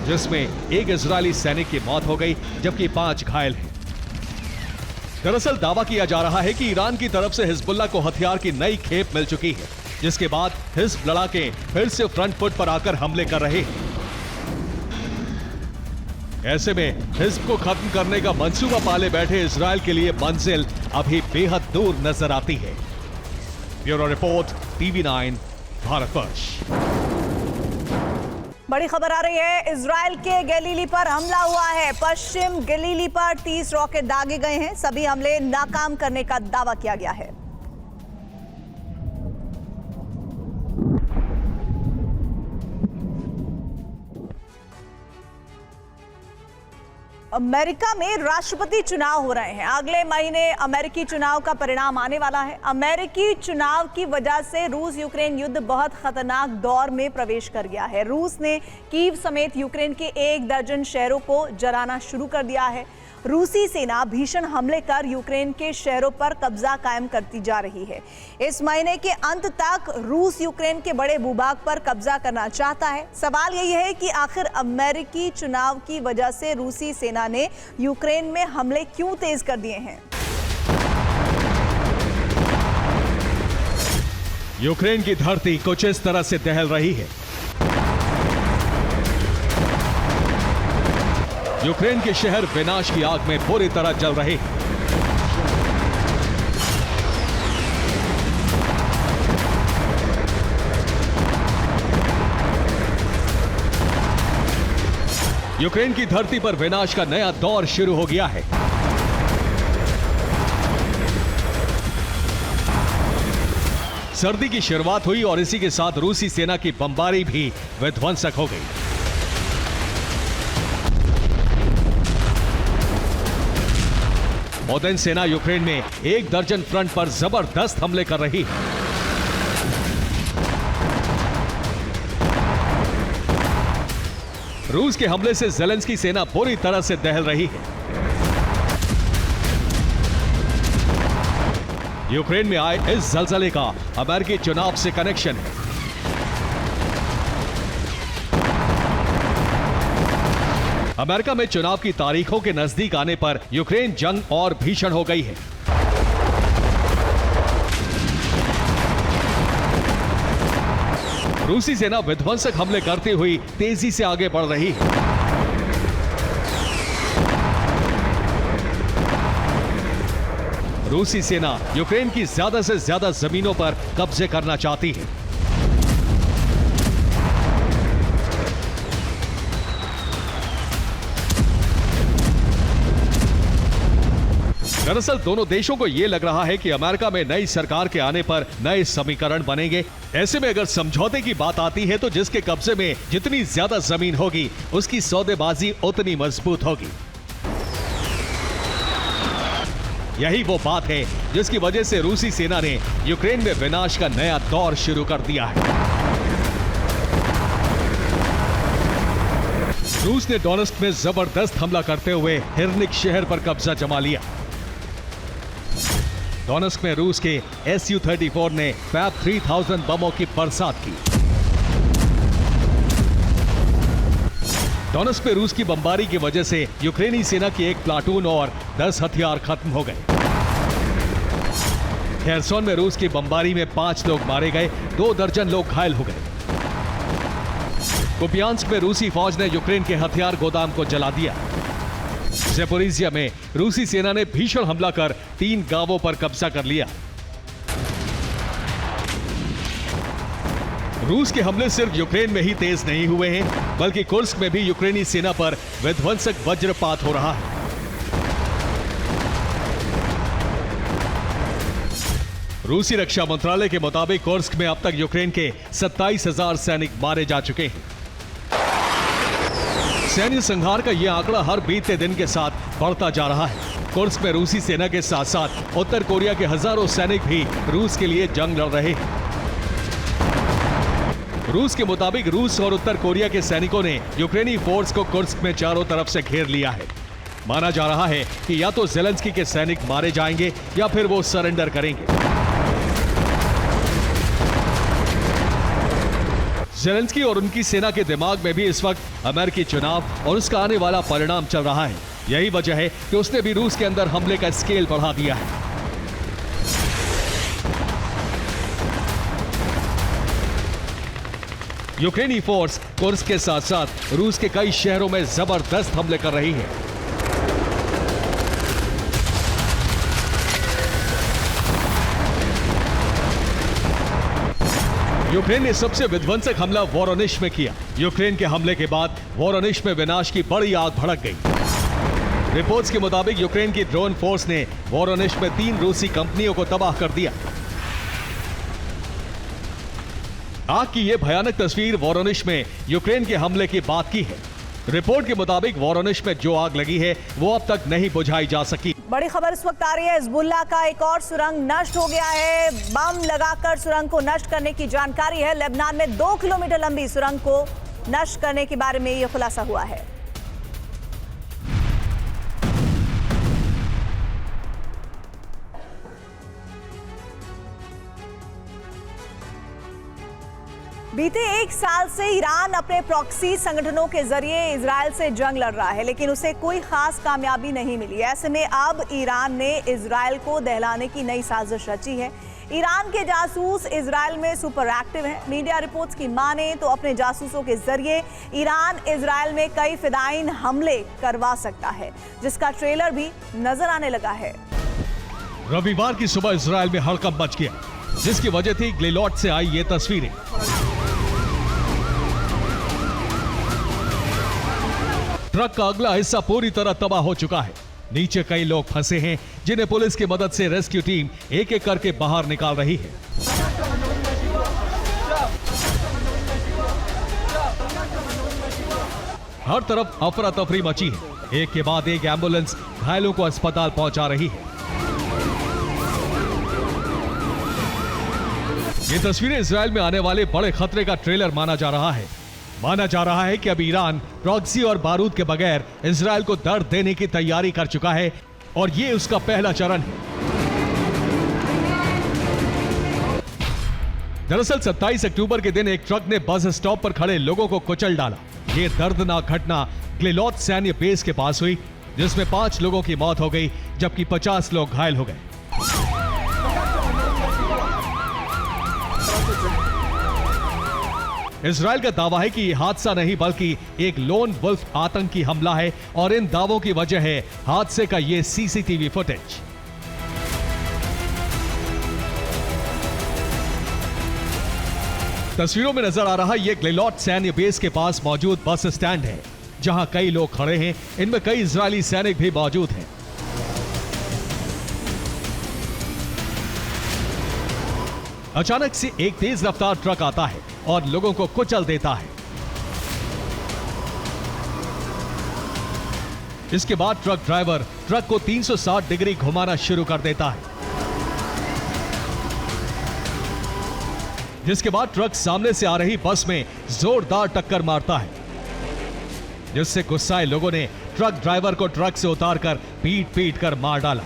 जिसमें एक इजरायली सैनिक की मौत हो गई जबकि 5 घायल हैं। दरअसल दावा किया जा रहा है कि ईरान की तरफ से हिजबुल्लाह को हथियार की नई खेप मिल चुकी है, जिसके बाद हिजब लड़ाके फिर से फ्रंट फुट पर आकर हमले कर रहे हैं। ऐसे में हिजब को खत्म करने का मंसूबा पाले बैठे इजरायल के लिए मंजिल अभी बेहद दूर नजर आती है। Bureau report, TV9 Bharatvarsh. बड़ी खबर आ रही है, इजरायल के गलीली पर हमला हुआ है। पश्चिम गलीली पर 30 रॉकेट दागे गए हैं। सभी हमले नाकाम करने का दावा किया गया है। अमेरिका में राष्ट्रपति चुनाव हो रहे हैं। अगले महीने अमेरिकी चुनाव का परिणाम आने वाला है। अमेरिकी चुनाव की वजह से रूस यूक्रेन युद्ध बहुत खतरनाक दौर में प्रवेश कर गया है। रूस ने कीव समेत यूक्रेन के 1 दर्जन शहरों को जलाना शुरू कर दिया है। रूसी सेना भीषण हमले कर यूक्रेन के शहरों पर कब्जा कायम करती जा रही है। इस महीने के अंत तक रूस यूक्रेन के बड़े भूभाग पर कब्जा करना चाहता है। सवाल यही है कि आखिर अमेरिकी चुनाव की वजह से रूसी सेना ने यूक्रेन में हमले क्यों तेज कर दिए हैं। यूक्रेन की धरती कुछ इस तरह से दहल रही है। यूक्रेन के शहर विनाश की आग में पूरी तरह जल रहे हैं। यूक्रेन की धरती पर विनाश का नया दौर शुरू हो गया है। सर्दी की शुरुआत हुई और इसी के साथ रूसी सेना की बमबारी भी विध्वंसक हो गई। ओदेन सेना यूक्रेन में 1 दर्जन फ्रंट पर जबरदस्त हमले कर रही है। रूस के हमले से ज़ेलेंस्की सेना पूरी तरह से दहल रही है। यूक्रेन में आए इस जलजले का अमेरिकी चुनाव से कनेक्शन है। अमेरिका में चुनाव की तारीखों के नजदीक आने पर यूक्रेन जंग और भीषण हो गई है। रूसी सेना विध्वंसक हमले करते हुई तेजी से आगे बढ़ रही है। रूसी सेना यूक्रेन की ज्यादा से ज्यादा जमीनों पर कब्जे करना चाहती है। दरअसल दोनों देशों को यह लग रहा है कि अमेरिका में नई सरकार के आने पर नए समीकरण बनेंगे। ऐसे में अगर समझौते की बात आती है तो जिसके कब्जे में जितनी ज्यादा जमीन होगी उसकी सौदेबाजी उतनी मजबूत होगी। यही वो बात है जिसकी वजह से रूसी सेना ने यूक्रेन में विनाश का नया दौर शुरू कर दिया है। रूस ने डोनेस्क में जबरदस्त हमला करते हुए हिरनिक शहर पर कब्जा जमा लिया। डोनेस्क में रूस के Su-34 ने फैब 3000 बमों की बरसात की। डोनेस्क में रूस की बमबारी की वजह से यूक्रेनी सेना की 1 प्लाटून और 10 हथियार खत्म हो गए। खेरसोन में रूस की बमबारी में 5 लोग मारे गए, 2 दर्जन लोग घायल हो गए। कुपियांस्क में रूसी फौज ने यूक्रेन के हथियार गोदाम को जला दिया। ज़ेपोरिज़िया में रूसी सेना ने भीषण हमला कर 3 गांवों पर कब्जा कर लिया। रूस के हमले सिर्फ यूक्रेन में ही तेज नहीं हुए हैं, बल्कि कुर्स्क में भी यूक्रेनी सेना पर विध्वंसक वज्रपात हो रहा है। रूसी रक्षा मंत्रालय के मुताबिक कुर्स्क में अब तक यूक्रेन के 27,000 सैनिक मारे जा चुके हैं। सैन्य संहार का यह आंकड़ा हर बीते दिन के साथ बढ़ता जा रहा है। कुर्स्क में रूसी सेना के साथ साथ उत्तर कोरिया के हजारों सैनिक भी रूस के लिए जंग लड़ रहे हैं। रूस के मुताबिक रूस और उत्तर कोरिया के सैनिकों ने यूक्रेनी फोर्स को कुर्स्क में चारों तरफ से घेर लिया है। माना जा रहा है कि या तो ज़ेलेंस्की के सैनिक मारे जाएंगे या फिर वो सरेंडर करेंगे। ज़ेलेंस्की और उनकी सेना के दिमाग में भी इस वक्त अमेरिकी चुनाव और उसका आने वाला परिणाम चल रहा है। यही वजह है कि उसने भी रूस के अंदर हमले का स्केल बढ़ा दिया है। यूक्रेनी फोर्स कुर्स्क के साथ साथ रूस के कई शहरों में जबरदस्त हमले कर रही है। यूक्रेन ने सबसे विध्वंसक हमला वोरोनिश में किया। यूक्रेन के हमले के बाद वोरोनिश में विनाश की बड़ी आग भड़क गई। रिपोर्ट्स के मुताबिक यूक्रेन की ड्रोन फोर्स ने वोरोनिश में 3 रूसी कंपनियों को तबाह कर दिया। आग की यह भयानक तस्वीर वोरोनिश में यूक्रेन के हमले की बात की है। रिपोर्ट के मुताबिक वोरोनिश में जो आग लगी है वो अब तक नहीं बुझाई जा सकी। बड़ी खबर इस वक्त आ रही है, हिजबुल्लाह का एक और सुरंग नष्ट हो गया है। बम लगाकर सुरंग को नष्ट करने की जानकारी है। लेबनान में 2 किलोमीटर लंबी सुरंग को नष्ट करने के बारे में यह खुलासा हुआ है। बीते 1 साल से ईरान अपने प्रॉक्सी संगठनों के जरिए इजराइल से जंग लड़ रहा है, लेकिन उसे कोई खास कामयाबी नहीं मिली। ऐसे में अब ईरान ने इजराइल को दहलाने की नई साजिश रची है। ईरान के जासूस इजराइल में सुपर एक्टिव हैं। मीडिया रिपोर्ट्स की माने तो अपने जासूसों के जरिए ईरान इजराइल में कई फिदायीन हमले करवा सकता है, जिसका ट्रेलर भी नजर आने लगा है। रविवार की सुबह इजराइल में हड़कंप मच गया, जिसकी वजह थी ग्लिलोट से आई ये तस्वीरें। ट्रक का अगला हिस्सा पूरी तरह तबाह हो चुका है। नीचे कई लोग फंसे हैं, जिन्हें पुलिस की मदद से रेस्क्यू टीम एक एक करके बाहर निकाल रही है। हर तरफ अफरा तफरी मची है। एक के बाद एक एम्बुलेंस घायलों को अस्पताल पहुंचा रही है। ये तस्वीरें इजराइल में आने वाले बड़े खतरे का ट्रेलर माना जा रहा है। माना जा रहा है कि अब ईरान प्रॉक्सी और बारूद के बगैर इजराइल को दर्द देने की तैयारी कर चुका है और ये उसका पहला चरण है। दरअसल 27 अक्टूबर के दिन एक ट्रक ने बस स्टॉप पर खड़े लोगों को कुचल डाला। ये दर्दनाक घटना ग्लिलोत सैन्य बेस के पास हुई, जिसमें 5 लोगों की मौत हो गई जबकि 50 लोग घायल हो गए। इजराइल का दावा है कि यह हादसा नहीं बल्कि एक लोन वुल्फ आतंकी हमला है और इन दावों की वजह है हादसे का यह सीसीटीवी फुटेज। तस्वीरों में नजर आ रहा यह ग्लिलोट सैन्य बेस के पास मौजूद बस स्टैंड है, जहां कई लोग खड़े हैं। इनमें कई इजरायली सैनिक भी मौजूद हैं। अचानक से एक तेज रफ्तार ट्रक आता है और लोगों को कुचल देता है। इसके बाद ट्रक ड्राइवर ट्रक को 360 डिग्री घुमाना शुरू कर देता है, जिसके बाद ट्रक सामने से आ रही बस में जोरदार टक्कर मारता है, जिससे गुस्साए लोगों ने ट्रक ड्राइवर को ट्रक से उतारकर पीट पीट कर मार डाला।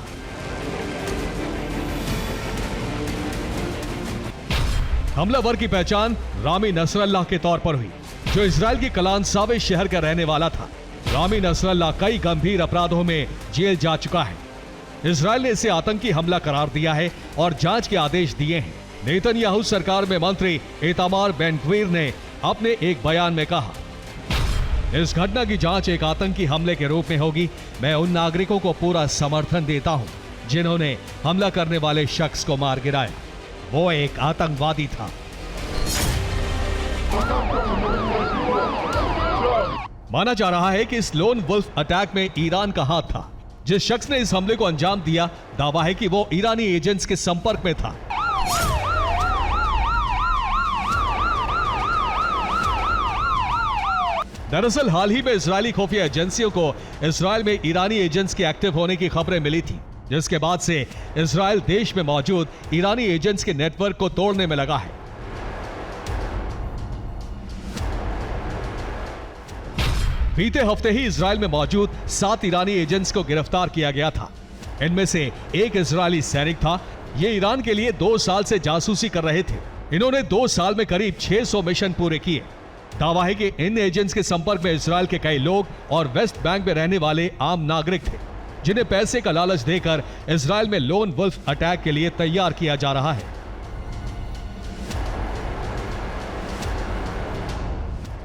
हमलावर की पहचान रामी नसरल्लाह के तौर पर हुई, जो इजराइल के कलान सावे शहर का रहने वाला था। रामी नसरल्लाह कई गंभीर अपराधों में जेल जा चुका है। इजराइल ने इसे आतंकी हमला करार दिया है और जांच के आदेश दिए हैं। नेतन्याहू सरकार में मंत्री इतामार बेन-ग्वीर ने अपने एक बयान में कहा, इस घटना की जांच एक आतंकी हमले के रूप में होगी। मैं उन नागरिकों को पूरा समर्थन देता हूं जिन्होंने हमला करने वाले शख्स को मार गिराया। वो एक आतंकवादी था। माना जा रहा है कि इस लोन वुल्फ अटैक में ईरान का हाथ था। जिस शख्स ने इस हमले को अंजाम दिया, दावा है कि वो ईरानी एजेंट्स के संपर्क में था। दरअसल हाल ही में इजरायली खुफिया एजेंसियों को इजराइल में ईरानी एजेंट्स के एक्टिव होने की खबरें मिली थी, जिसके बाद से इजराइल देश में मौजूद ईरानी एजेंट्स के नेटवर्क को तोड़ने में लगा है। बीते हफ्ते ही इजराइल में मौजूद 7 ईरानी एजेंट्स को गिरफ्तार किया गया था। इनमें से एक इजरायली सैनिक था। ये ईरान के लिए 2 साल से जासूसी कर रहे थे। इन्होंने 2 साल में करीब 600 मिशन पूरे किए। दावा है कि इन एजेंट्स के संपर्क में इजराइल के कई लोग और वेस्ट बैंक में रहने वाले आम नागरिक थे, जिन्हें पैसे का लालच देकर इजराइल में लोन वुल्फ अटैक के लिए तैयार किया जा रहा है।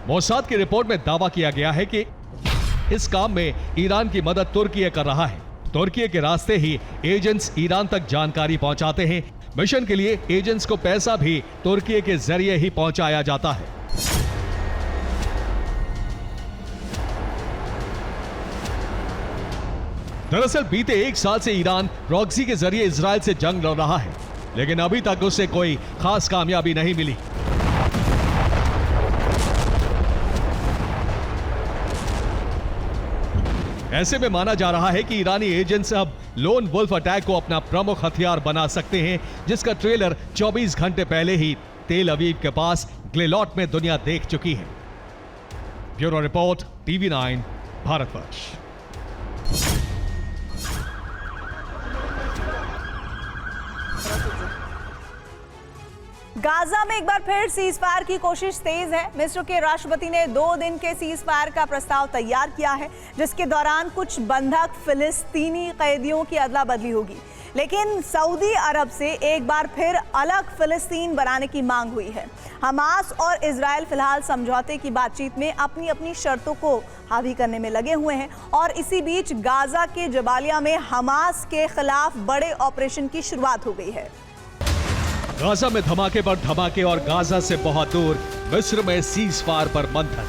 मोसाद की रिपोर्ट में दावा किया गया है कि इस काम में ईरान की मदद तुर्की कर रहा है। तुर्की के रास्ते ही एजेंट्स ईरान तक जानकारी पहुंचाते हैं। मिशन के लिए एजेंट्स को पैसा भी तुर्की के जरिए ही पहुंचाया जाता है। दरअसल बीते 1 साल से ईरान प्रॉक्सी के जरिए इजराइल से जंग लड़ रहा है, लेकिन अभी तक उसे कोई खास कामयाबी नहीं मिली। ऐसे में माना जा रहा है कि ईरानी एजेंट्स अब लोन वुल्फ अटैक को अपना प्रमुख हथियार बना सकते हैं, जिसका ट्रेलर 24 घंटे पहले ही तेल अवीव के पास ग्लिलोट में दुनिया देख चुकी है। Bureau report, TV9 Bharatvarsh. Gaza में एक बार फिर सीज फायर की कोशिश तेज है। मिस्र के राष्ट्रपति ने 2 दिन के सीज फायर का प्रस्ताव तैयार किया है, जिसके दौरान कुछ बंधक फिलिस्तीनी कैदियों की अदला बदली होगी। लेकिन सऊदी अरब से एक बार फिर अलग फिलिस्तीन बनाने की मांग हुई है। हमास और इजराइल फिलहाल समझौते की बातचीत में अपनी अपनी शर्तों को हावी करने में लगे हुए हैं और इसी बीच गाजा के जबालिया में हमास के खिलाफ बड़े ऑपरेशन की शुरुआत हो गई है। गाजा में धमाके पर धमाके और गाजा से बहुत दूर मिस्र में सीज फायर पर मंथन।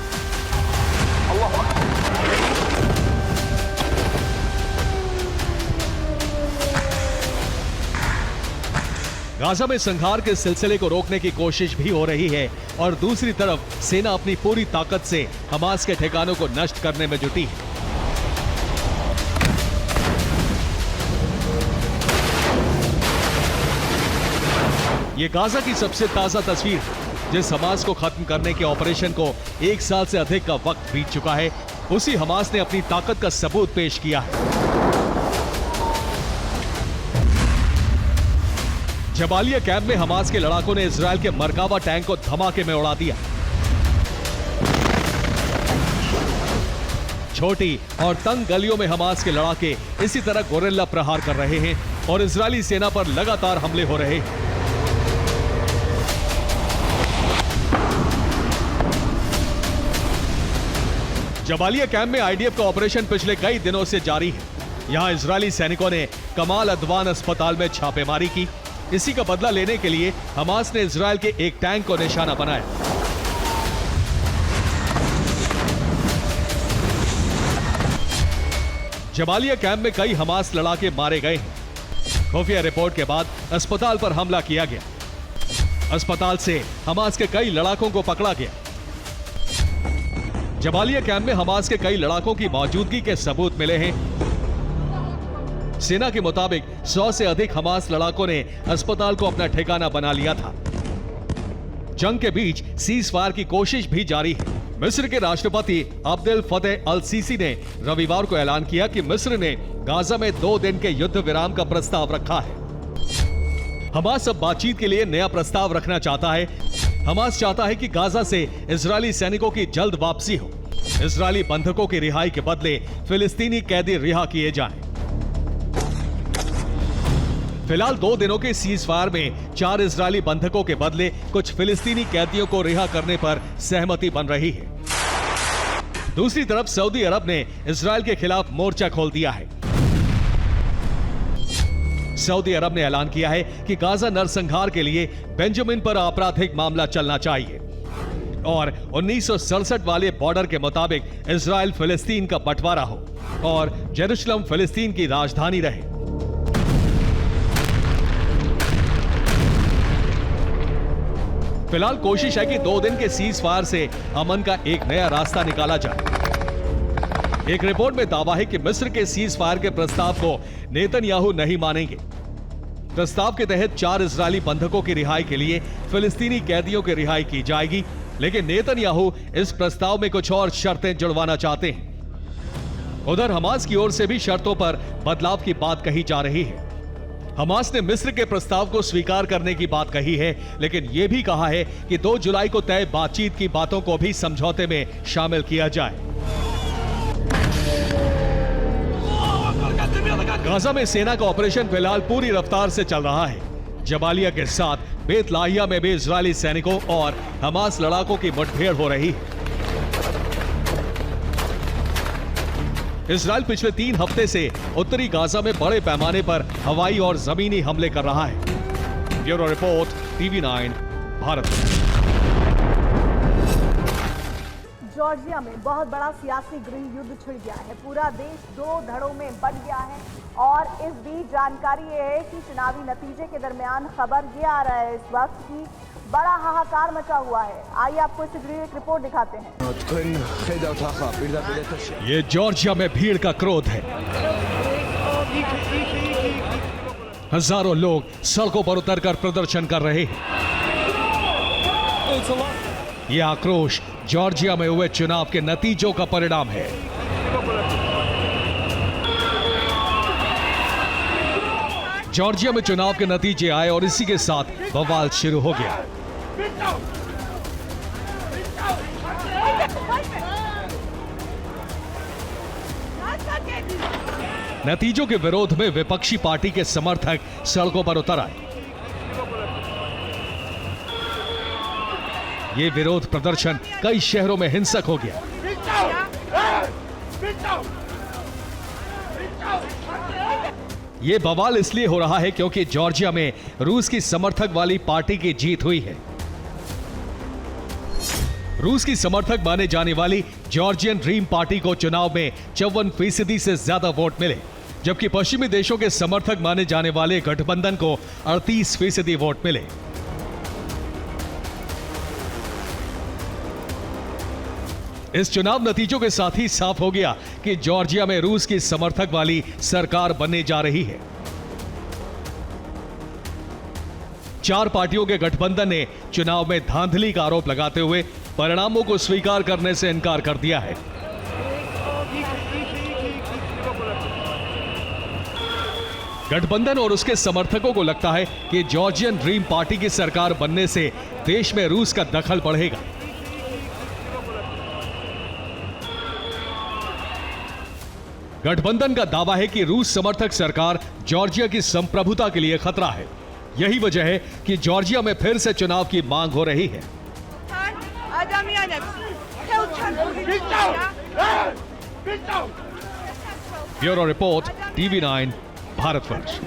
गाजा में संहार के सिलसिले को रोकने की कोशिश भी हो रही है और दूसरी तरफ सेना अपनी पूरी ताकत से हमास के ठिकानों को नष्ट करने में जुटी है। ये गाजा की सबसे ताजा तस्वीर है, जिस हमास को खत्म करने के ऑपरेशन को 1 साल से अधिक का वक्त बीत चुका है। उसी हमास ने अपनी ताकत का सबूत पेश किया है। जबालिया कैंप में हमास के लड़ाकों ने इजरायल के मरकावा टैंक को धमाके में उड़ा दिया। छोटी और तंग गलियों में हमास के लड़ाके इसी तरह गोरिल्ला प्रहार कर रहे हैं और इजरायली सेना पर लगातार हमले हो रहे हैं। जबालिया कैंप में आईडीएफ का ऑपरेशन पिछले कई दिनों से जारी है। यहां इजरायली सैनिकों ने कमाल अदवान अस्पताल में छापेमारी की। इसी का बदला लेने के लिए हमास ने इजरायल के एक टैंक को निशाना बनाया। जबालिया कैंप में कई हमास लड़ाके मारे गए हैं। खुफिया रिपोर्ट के बाद अस्पताल पर हमला किया गया। अस्पताल से हमास के कई लड़ाकों को पकड़ा गया। जबालिया कैंप में हमास के कई लड़ाकों की मौजूदगी के सबूत मिले हैं। सेना के मुताबिक 100 से अधिक हमास लड़ाकों ने अस्पताल को अपना ठिकाना बना लिया था। जंग के बीच सीज फायर की कोशिश भी जारी है। मिस्र के राष्ट्रपति अब्देल फतेह अल सीसी ने रविवार को ऐलान किया कि मिस्र ने गाजा में 2 दिन के युद्ध विराम का प्रस्ताव रखा है। हमास अब बातचीत के लिए नया प्रस्ताव रखना चाहता है। हमास चाहता है कि गाजा से इजरायली सैनिकों की जल्द वापसी हो। इजरायली बंधकों की रिहाई के बदले फिलिस्तीनी कैदी रिहा किए जाएं। फिलहाल 2 दिनों के सीज फायर में 4 इजरायली बंधकों के बदले कुछ फिलिस्तीनी कैदियों को रिहा करने पर सहमति बन रही है। दूसरी तरफ सऊदी अरब ने इजरायल के खिलाफ मोर्चा खोल दिया है। सऊदी अरब ने ऐलान किया है कि गाजा नरसंहार के लिए बेंजामिन पर आपराधिक मामला चलना चाहिए और 1967 वाले बॉर्डर के मुताबिक इजरायल फिलिस्तीन का बंटवारा हो और जेरूशलम फिलिस्तीन की राजधानी रहे। फिलहाल कोशिश है कि 2 दिन के सीज फायर से अमन का एक नया रास्ता निकाला जाए। एक रिपोर्ट में दावा है कि मिस्र के सीज फायर के प्रस्ताव को नेतन्याहू नहीं मानेंगे। प्रस्ताव के तहत 4 इजरायली बंधकों की रिहाई के लिए फिलिस्तीनी कैदियों की रिहाई की जाएगी, लेकिन नेतन्याहू इस प्रस्ताव में कुछ और शर्तें जुड़वाना चाहते हैं। उधर हमास की ओर से भी शर्तों पर बदलाव की बात कही जा रही है। हमास ने मिस्र के प्रस्ताव को स्वीकार करने की बात कही है, लेकिन यह भी कहा है कि 2 जुलाई को तय बातचीत की बातों को भी समझौते में शामिल किया जाए। गाजा में सेना का ऑपरेशन फिलहाल पूरी रफ्तार से चल रहा है। जबालिया के साथ बेत लाहिया में भी इजरायली सैनिकों और हमास लड़ाकों की मुठभेड़ हो रही है। इजरायल पिछले 3 हफ्ते से उत्तरी गाजा में बड़े पैमाने पर हवाई और जमीनी हमले कर रहा है। Bureau report, TV9 Bharat. Georgia में बहुत बड़ा सियासी गृह युद्ध छिड़ गया है। पूरा देश 2 धड़ों में बंट गया है और इस बीच जानकारी ये है कि चुनावी नतीजे के दरमियान खबर ये आ रहा है इस वक्त कि बड़ा हाहाकार मचा हुआ है। आइए आपको इससे जुड़ी एक रिपोर्ट दिखाते हैं। ये जॉर्जिया में भीड़ का क्रोध है। हजारों लोग सड़कों पर उतरकर प्रदर्शन कर रहे हैं। ये आक्रोश जॉर्जिया में हुए चुनाव के नतीजों का परिणाम है। जॉर्जिया में चुनाव के नतीजे आए और इसी के साथ बवाल शुरू हो गया। नतीजों के विरोध में विपक्षी पार्टी के समर्थक सड़कों पर उतर आए। ये विरोध प्रदर्शन कई शहरों में हिंसक हो गया। ये बवाल इसलिए हो रहा है क्योंकि जॉर्जिया में रूस की समर्थक वाली पार्टी की जीत हुई है। रूस की समर्थक माने जाने वाली जॉर्जियन ड्रीम पार्टी को चुनाव में 54% से ज्यादा वोट मिले, जबकि पश्चिमी देशों के समर्थक माने जाने वाले गठबंधन को 38% वोट मिले। इस चुनाव नतीजों के साथ ही साफ हो गया कि जॉर्जिया में रूस की समर्थक वाली सरकार बनने जा रही है। 4 पार्टियों के गठबंधन ने चुनाव में धांधली का आरोप लगाते हुए परिणामों को स्वीकार करने से इनकार कर दिया है। गठबंधन और उसके समर्थकों को लगता है कि जॉर्जियन ड्रीम पार्टी की सरकार बनने से देश में रूस का दखल बढ़ेगा। गठबंधन का दावा है कि रूस समर्थक सरकार जॉर्जिया की संप्रभुता के लिए खतरा है। यही वजह है कि जॉर्जिया में फिर से चुनाव की मांग हो रही है। Bureau report, TV9 Bharatvarsh.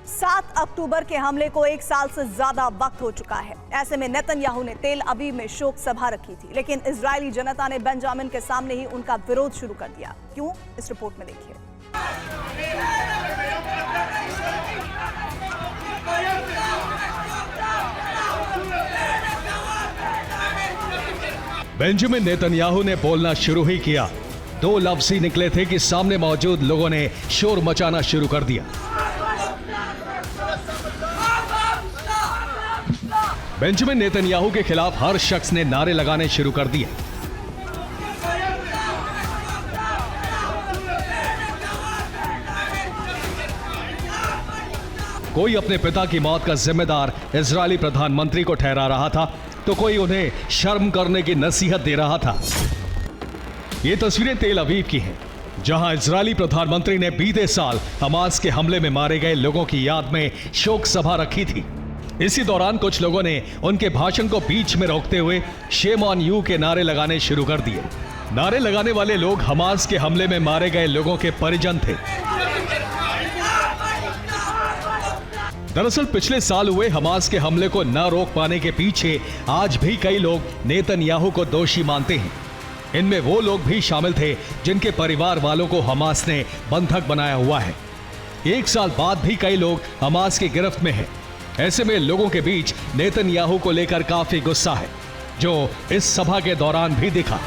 7 अक्टूबर के हमले को 1 साल से ज्यादा वक्त हो चुका है। ऐसे में नेतन्याहू ने तेल अवीव में शोक सभा रखी थी, लेकिन इजरायली जनता ने बेंजामिन के सामने ही उनका विरोध शुरू कर दिया। क्यों? इस रिपोर्ट में देखिए। बेंजामिन नेतन्याहू ने बोलना शुरू ही किया। 2 लफ्ज ही निकले थे कि सामने मौजूद लोगों ने शोर मचाना शुरू कर दिया। बेंजामिन नेतन्याहू के खिलाफ हर शख्स ने नारे लगाने शुरू कर दिए। कोई अपने पिता की मौत का जिम्मेदार इजरायली प्रधानमंत्री को ठहरा रहा था, तो कोई उन्हें शर्म करने की नसीहत दे रहा था। ये तस्वीरें तेल अवीव की हैं, जहां इजरायली प्रधानमंत्री ने बीते साल हमास के हमले में मारे गए लोगों की याद में शोक सभा रखी थी। इसी दौरान कुछ लोगों ने उनके भाषण को बीच में रोकते हुए शेम ऑन यू के नारे लगाने शुरू कर दिए। नारे लगाने वाले लोग हमास के हमले में मारे गए लोगों के परिजन थे। दरअसल पिछले साल हुए हमास के हमले को न रोक पाने के पीछे आज भी कई लोग नेतन्याहू को दोषी मानते हैं। इनमें वो लोग भी शामिल थे जिनके परिवार वालों को हमास ने बंधक बनाया हुआ है। 1 साल बाद भी कई लोग हमास की गिरफ्त में हैं। ऐसे में लोगों के बीच नेतन्याहू को लेकर काफी गुस्सा है, जो इस सभा के दौरान भी दिखा।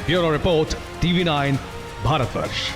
Bureau report, TV9 Bharatvarsh.